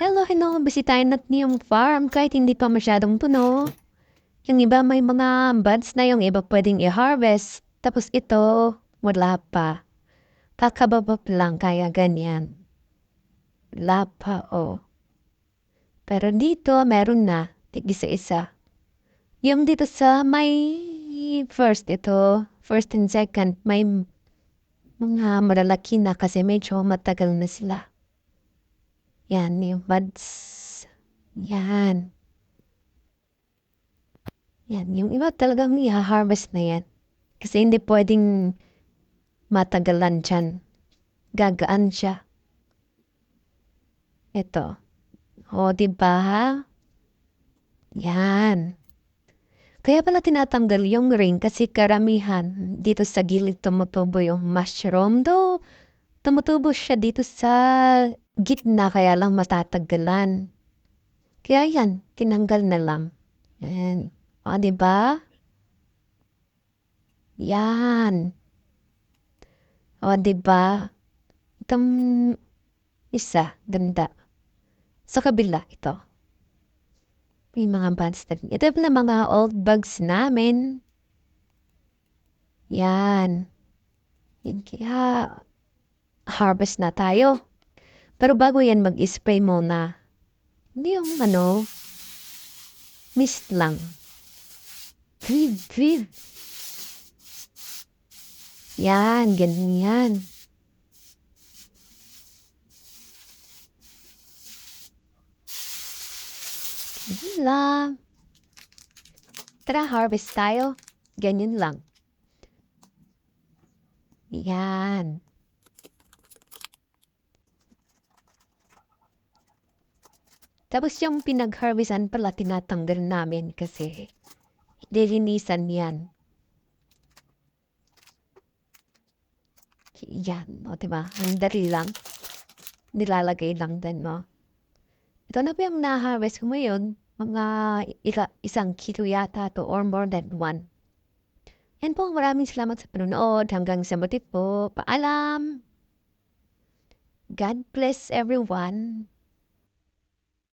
Hello, hello. Bisitahin natin yung farm kahit hindi pa masyadong puno. Yung iba may mga buds na yung iba pwedeng i-harvest. Tapos ito, wala pa. Kakababa pa lang kaya ganyan. Wala pa, oh. Pero dito, meron na. Tig-isa-isa. Yung dito sa may first ito, first and second, may mga malalaki na kasi medyo matagal na sila. Yan, yung buds. Yan. Yan, yung iba talagang i-harvest na yan. Kasi hindi pwedeng matagalan dyan. Gagaan siya. Ito. O, diba ha? Yan. Kaya pala tinatanggal yung ring kasi karamihan dito sa gilid tumutubo yung mushroom. Though, tumutubo siya dito sa gitna kaya lang matatagalan. Kaya yan, tinanggal na lang. Yan. O, diba? Yan. O, diba? Itong isa, ganda. Sa kabila, ito. May mga buds na rin. Ito na mga old bugs namin. Yan. Yan kaya harvest na tayo. Pero bago yan mag-spray muna. Hindi yung mist lang. Viv. Yan, ganyan. Ganyan lang. Tara, harvest tayo. Ganyan lang. Yan. Tapos yung pinag-harvestan pala tinatanggal namin kasi lilinisan yan. Yan, o diba? Ang dali lang. Nilalagay lang din, no? Ito na po yung na-harvest ko ngayon. Mga isang kilo yata to or more than one. Yan po, maraming salamat sa panonood. Hanggang sa muli po. Paalam! God bless everyone.